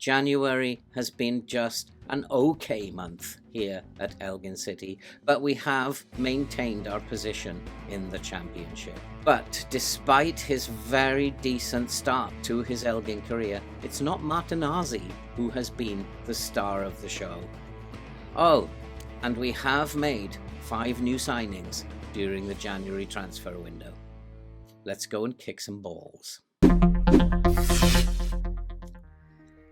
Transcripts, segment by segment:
January has been just an okay month here at Elgin City, but we have maintained our position in the championship. But despite his very decent start to his Elgin career, it's not Martinazzi who has been the star of the show. Oh, and we have made 5 new signings during the January transfer window. Let's go and kick some balls.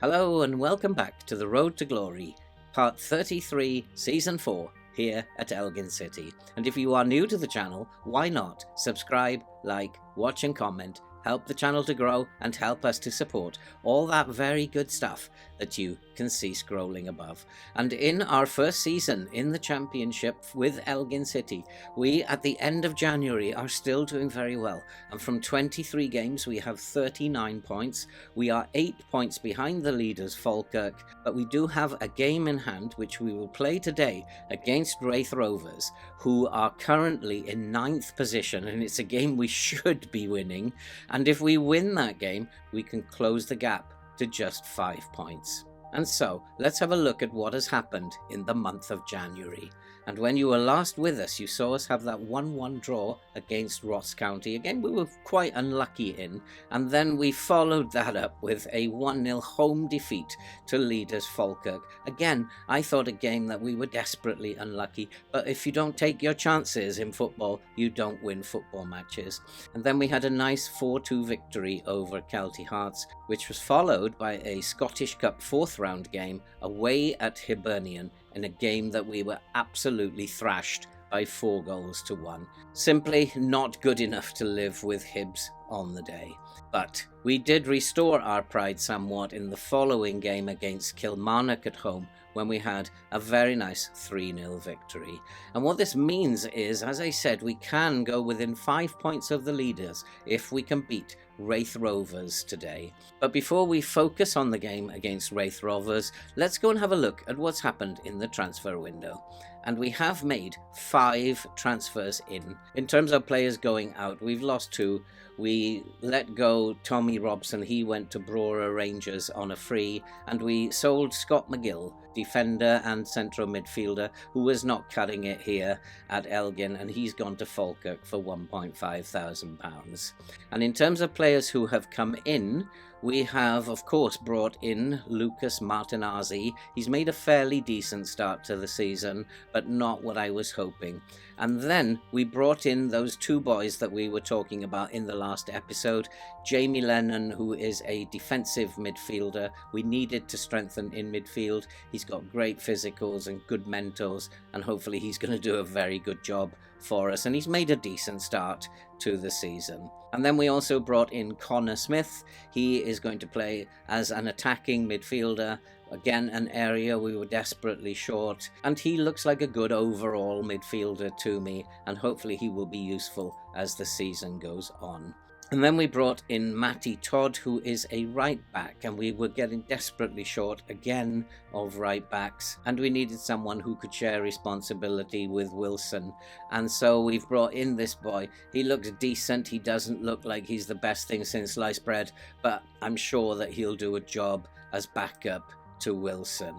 Hello and welcome back to The Road to Glory, Part 33, Season 4, here at Elgin City. And if you are new to the channel, why not subscribe, like, watch and comment, help the channel to grow and help us to support all that very good stuff that you can see scrolling above. And in our first season in the championship with Elgin City, we at the end of January are still doing very well. And from 23 games, we have 39 points. We are 8 points behind the leaders, Falkirk, but we do have a game in hand, which we will play today against Wraith Rovers, who are currently in 9th position. And it's a game we should be winning. And if we win that game, we can close the gap to just 5 points. And so, let's have a look at what has happened in the month of January. And when you were last with us, you saw us have that 1-1 draw against Ross County. Again, we were quite unlucky in. And then we followed that up with a 1-0 home defeat to leaders Falkirk. Again, I thought a game that we were desperately unlucky. But if you don't take your chances in football, you don't win football matches. And then we had a nice 4-2 victory over Kelty Hearts, which was followed by a Scottish Cup 4th round game away at Hibernian, in a game that we were absolutely thrashed by 4-1. Simply not good enough to live with Hibs on the day. But we did restore our pride somewhat in the following game against Kilmarnock at home, when we had a very nice 3-0 victory. And what this means is, as I said, we can go within 5 points of the leaders if we can beat Wraith Rovers today. But before we focus on the game against Wraith Rovers, let's go and have a look at what's happened in the transfer window. And we have made 5 transfers in. In terms of players going out, we've lost 2. We let go Tommy Robson, he went to Brora Rangers on a free, and we sold Scott McGill, defender and central midfielder, who was not cutting it here at Elgin, and he's gone to Falkirk for £1,500. And in terms of players who have come in, we have, of course, brought in Lucas Martinazzi. He's made a fairly decent start to the season, but not what I was hoping. And then we brought in those 2 boys that we were talking about in the last episode. Jamie Lennon, who is a defensive midfielder. We needed to strengthen in midfield. He's got great physicals and good mentals, and hopefully he's going to do a very good job for us. And he's made a decent start to the season. And then we also brought in Connor Smith. He is going to play as an attacking midfielder. Again, an area we were desperately short. And he looks like a good overall midfielder to me. And hopefully he will be useful as the season goes on. And then we brought in Matty Todd, who is a right back, and we were getting desperately short again of right backs, and we needed someone who could share responsibility with Wilson. And so we've brought in this boy. He looks decent. He doesn't look like he's the best thing since sliced bread, but I'm sure that he'll do a job as backup to Wilson.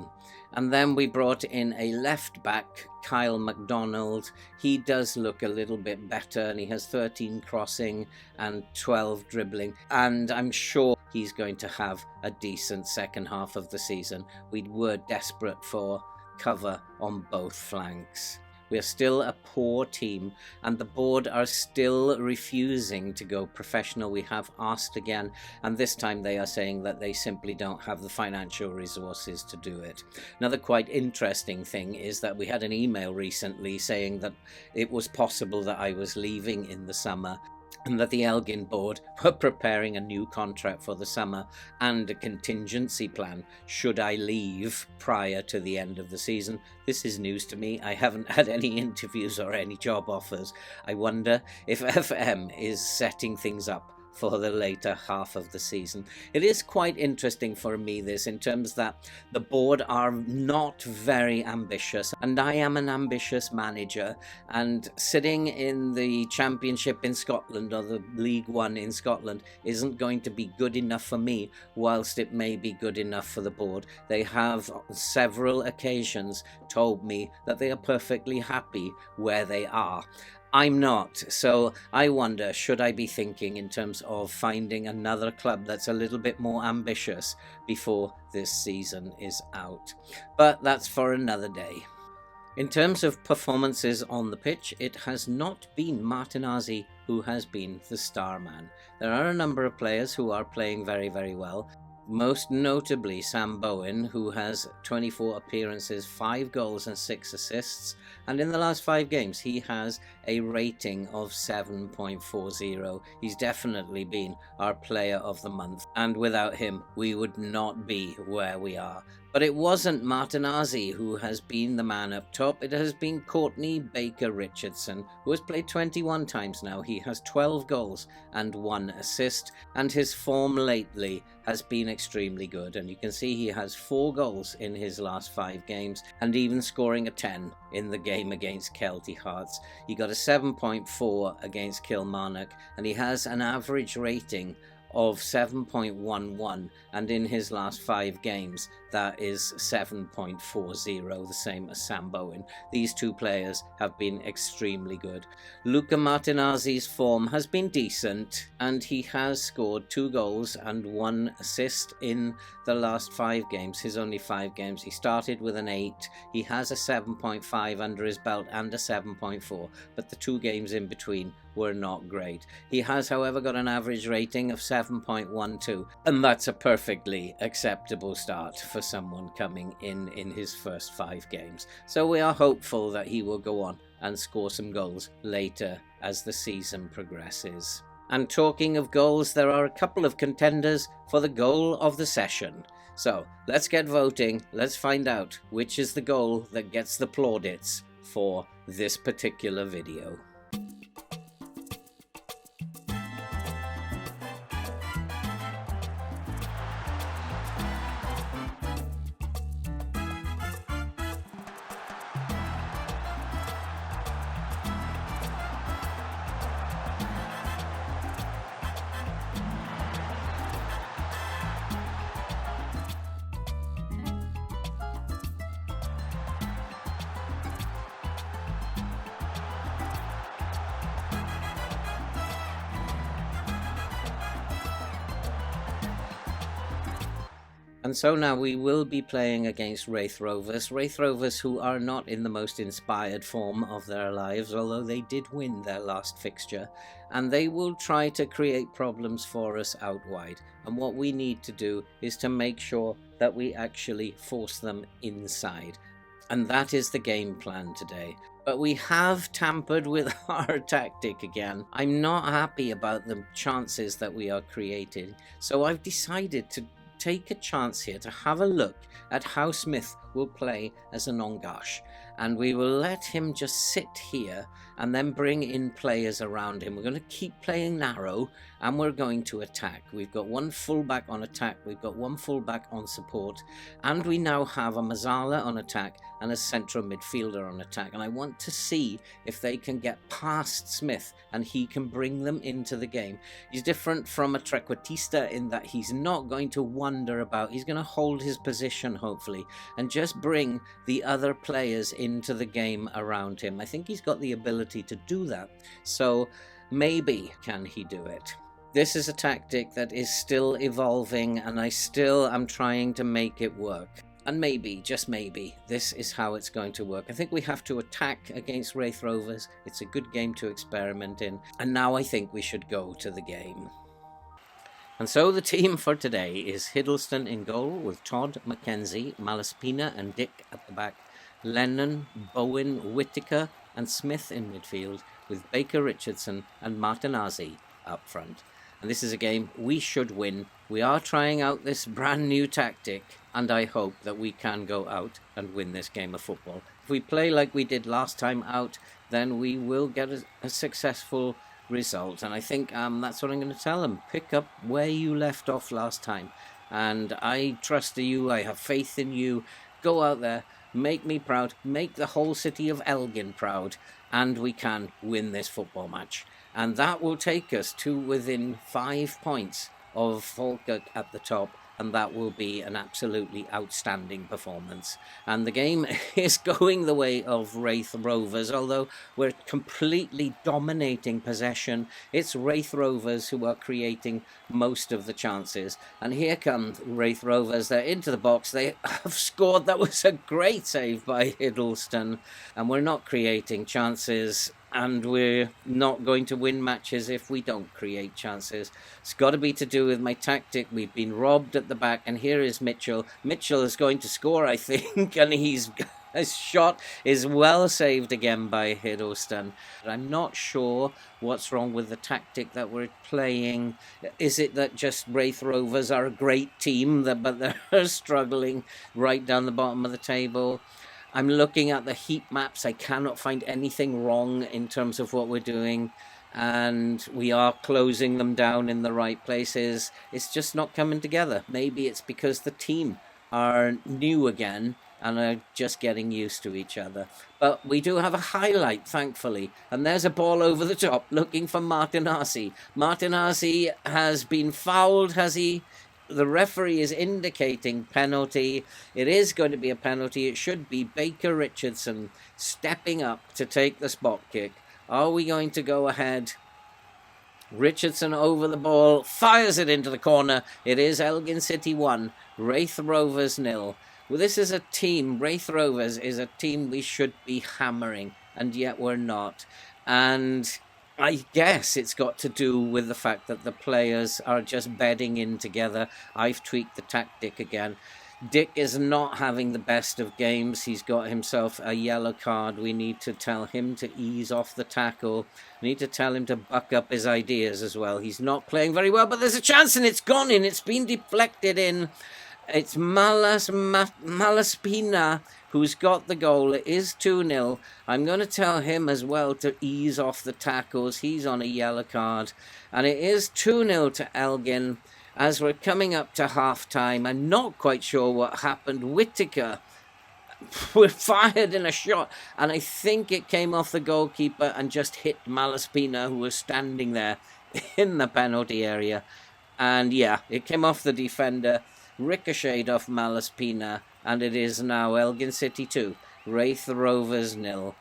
And then we brought in a left back, Kyle MacDonald. He does look a little bit better, and he has 13 crossing and 12 dribbling, and I'm sure he's going to have a decent second half of the season. We were desperate for cover on both flanks. We are still a poor team, and the board are still refusing to go professional. We have asked again, and this time they are saying that they simply don't have the financial resources to do it. Another quite interesting thing is that we had an email recently saying that it was possible that I was leaving in the summer, and that the Elgin board were preparing a new contract for the summer and a contingency plan should I leave prior to the end of the season. This is news to me. I haven't had any interviews or any job offers. I wonder if FM is setting things up for the later half of the season. It is quite interesting for me, this, in terms that the board are not very ambitious, and I am an ambitious manager, and sitting in the Championship in Scotland, or the League One in Scotland, isn't going to be good enough for me, whilst it may be good enough for the board. They have on several occasions told me that they are perfectly happy where they are. I'm not, so I wonder, should I be thinking in terms of finding another club that's a little bit more ambitious before this season is out? But that's for another day. In terms of performances on the pitch, it has not been Martinazzi who has been the star man. There are a number of players who are playing very, very well. Most notably Sam Bowen, who has 24 appearances, 5 goals and 6 assists, and in the last 5 games he has a rating of 7.40. He's definitely been our player of the month, and without him we would not be where we are. But it wasn't Martinazzi who has been the man up top. It has been Courtney Baker-Richardson, who has played 21 times now. He has 12 goals and 1 assist, and his form lately has been extremely good. And you can see he has 4 goals in his last 5 games, and even scoring a 10 in the game against Kelty Hearts. He got a 7.4 against Kilmarnock, and he has an average rating of 7.11, and in his last 5 games that is 7.40, the same as Sam Bowen. These 2 players have been extremely good. Luca Martinazzi's form has been decent, and he has scored 2 goals and 1 assist in the last 5 games, his only 5 games. He started with an 8, he has a 7.5 under his belt and a 7.4, but the 2 games in between were not great. He has, however, got an average rating of 7.12, and that's a perfectly acceptable start for someone coming in his first 5 games. So we are hopeful that he will go on and score some goals later as the season progresses. And talking of goals, there are a couple of contenders for the goal of the session. So let's get voting. Let's find out which is the goal that gets the plaudits for this particular video. And so now we will be playing against Wraith Rovers. Wraith Rovers, who are not in the most inspired form of their lives, although they did win their last fixture. And they will try to create problems for us out wide. And what we need to do is to make sure that we actually force them inside. And that is the game plan today. But we have tampered with our tactic again. I'm not happy about the chances that we are creating. So I've decided to take a chance here to have a look at how Smith will play as an Ongash, and we will let him just sit here and then bring in players around him. We're going to keep playing narrow, and we're going to attack. We've got 1 fullback on attack, we've got 1 fullback on support, and we now have a Mazzala on attack and a central midfielder on attack. And I want to see if they can get past Smith and he can bring them into the game. He's different from a trequartista in that he's not going to wander about. He's going to hold his position, hopefully, and just bring the other players into the game around him. I think he's got the ability to do that. So maybe can he do it? This is a tactic that is still evolving, and I still am trying to make it work. And maybe, just maybe, this is how it's going to work. I think we have to attack against Wraith Rovers. It's a good game to experiment in. And now I think we should go to the game. And so the team for today is Hiddleston in goal with Todd, Mackenzie, Malaspina and Dick at the back. Lennon, Bowen, Whittaker and Smith in midfield with Baker Richardson and Martinazzi up front. And this is a game we should win. We are trying out this brand new tactic, and I hope that we can go out and win this game of football. If we play like we did last time out, then we will get a successful result. And I think that's what I'm going to tell him. Pick up where you left off last time. And I trust in you. I have faith in you. Go out there, make me proud, make the whole city of Elgin proud, and we can win this football match. And that will take us to within 5 points of Falkirk at the top, and that will be an absolutely outstanding performance. And the game is going the way of Wraith Rovers, although we're completely dominating possession. It's Wraith Rovers who are creating most of the chances. And here come Wraith Rovers. They're into the box. They have scored. That was a great save by Hiddleston. And we're not creating chances. And we're not going to win matches if we don't create chances. It's got to be to do with my tactic. We've been robbed at the back, and here is Mitchell. Mitchell is going to score, I think, and his shot is well saved again by Hiddleston. I'm not sure what's wrong with the tactic that we're playing. Is it that just Wraith Rovers are a great team, but they're struggling right down the bottom of the table? I'm looking at the heat maps. I cannot find anything wrong in terms of what we're doing. And we are closing them down in the right places. It's just not coming together. Maybe it's because the team are new again and are just getting used to each other. But we do have a highlight, thankfully. And there's a ball over the top looking for Martinazzi. Martinazzi has been fouled, has he? The referee is indicating penalty. It is going to be a penalty. It should be Baker Richardson stepping up to take the spot kick. Are we going to go ahead? Richardson over the ball, fires it into the corner. It is Elgin City 1, Wraith Rovers 0. Well, this is a team, Wraith Rovers is a team we should be hammering, and yet we're not. And I guess it's got to do with the fact that the players are just bedding in together. I've tweaked the tactic again. Dick is not having the best of games. He's got himself a yellow card. We need to tell him to ease off the tackle. We need to tell him to buck up his ideas as well. He's not playing very well, but there's a chance and it's gone in. It's been deflected in. It's Malaspina who's got the goal. It is 2-0. I'm going to tell him as well to ease off the tackles. He's on a yellow card. And it is 2-0 to Elgin as we're coming up to half-time. I'm not quite sure what happened. Whittaker was fired in a shot, and I think it came off the goalkeeper and just hit Malaspina, who was standing there in the penalty area. And yeah, it came off the defender, ricocheted off Malaspina, and it is now Elgin City 2, Wraith Rovers 0.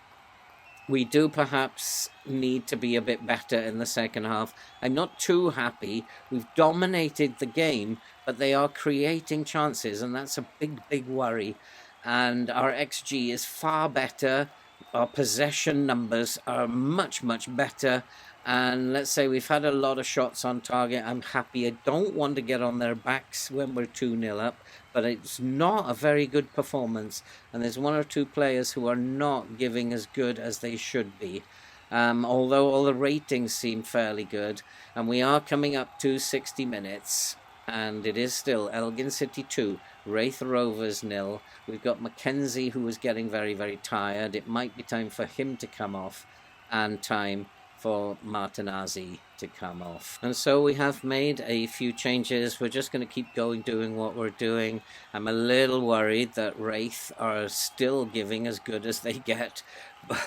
We do perhaps need to be a bit better in the second half. I'm not too happy. We've dominated the game, but they are creating chances, and that's a big, big worry. And our XG is far better. Our possession numbers are much, much better. And let's say we've had a lot of shots on target. I'm happy. I don't want to get on their backs when we're 2-0 up, but it's not a very good performance. And there's one or two players who are not giving as good as they should be. Although all the ratings seem fairly good. And we are coming up to 60 minutes. And it is still Elgin City 2, Wraith Rovers 0. We've got Mackenzie, who is getting very, very tired. It might be time for him to come off, and time for Martinazzi to come off. And so we have made a few changes. We're just going to keep going, doing what we're doing. I'm a little worried that Wraith are still giving as good as they get.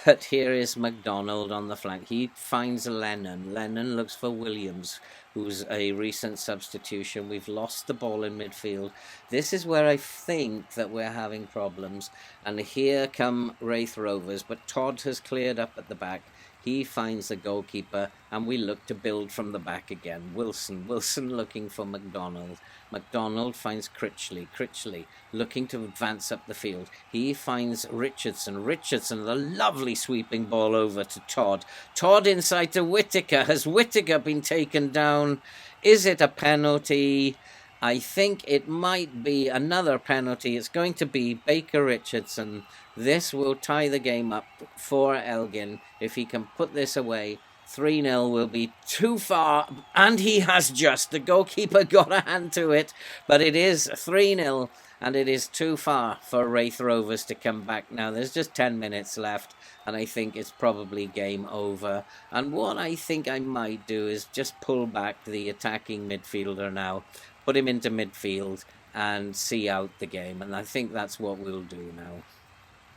But here is McDonald on the flank. He finds Lennon. Lennon looks for Williams, who's a recent substitution. We've lost the ball in midfield. This is where I think that we're having problems. And here come Wraith Rovers, but Todd has cleared up at the back. He finds the goalkeeper, and we look to build from the back again. Wilson looking for McDonald. McDonald finds Critchley. Critchley looking to advance up the field. He finds Richardson. Richardson, the lovely sweeping ball over to Todd. Todd inside to Whittaker. Has Whittaker been taken down? Is it a penalty? I think it might be another penalty. It's going to be Baker Richardson. This will tie the game up for Elgin. If he can put this away, 3-0 will be too far. And he has just. The goalkeeper got a hand to it. But it is 3-0. and it is too far for Wraith Rovers to come back now. There's just 10 minutes left, and I think it's probably game over. And what I think I might do is just pull back the attacking midfielder now, put him into midfield, and see out the game. And I think that's what we'll do now.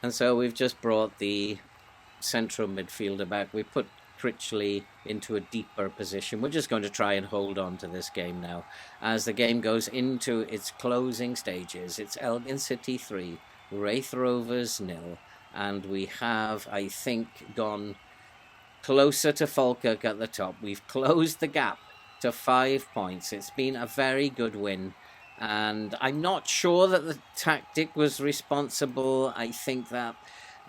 And so we've just brought the central midfielder back. We put Critchley into a deeper position. We're just going to try and hold on to this game now as the game goes into its closing stages. It's Elgin City 3, Wraith Rovers 0, and we have, I think, gone closer to Falkirk at the top. We've closed the gap to 5 points. It's been a very good win, and I'm not sure that the tactic was responsible. I think that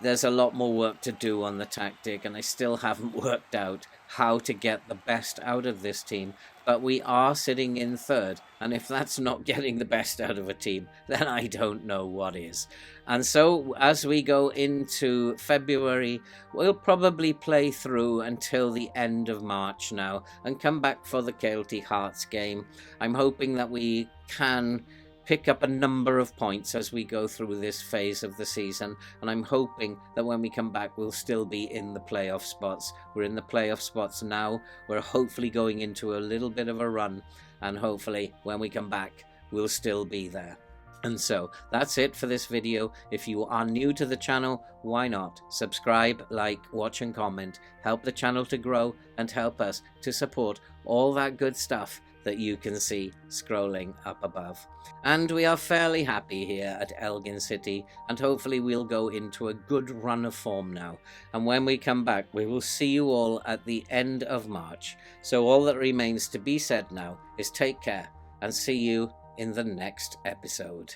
there's a lot more work to do on the tactic, and I still haven't worked out how to get the best out of this team. But we are sitting in third, and if that's not getting the best out of a team, then I don't know what is. And so as we go into February, we'll probably play through until the end of March now and come back for the Caelty Hearts game. I'm hoping that we can pick up a number of points as we go through this phase of the season, and I'm hoping that when we come back we'll still be in the playoff spots. We're in the playoff spots now. We're hopefully going into a little bit of a run, and hopefully when we come back we'll still be there. And so that's it for this video. If you are new to the channel, why not subscribe, like, watch and comment. Help the channel to grow and help us to support all that good stuff that you can see scrolling up above. And we are fairly happy here at Elgin City, and hopefully we'll go into a good run of form now. And when we come back, we will see you all at the end of March. So all that remains to be said now is take care and see you in the next episode.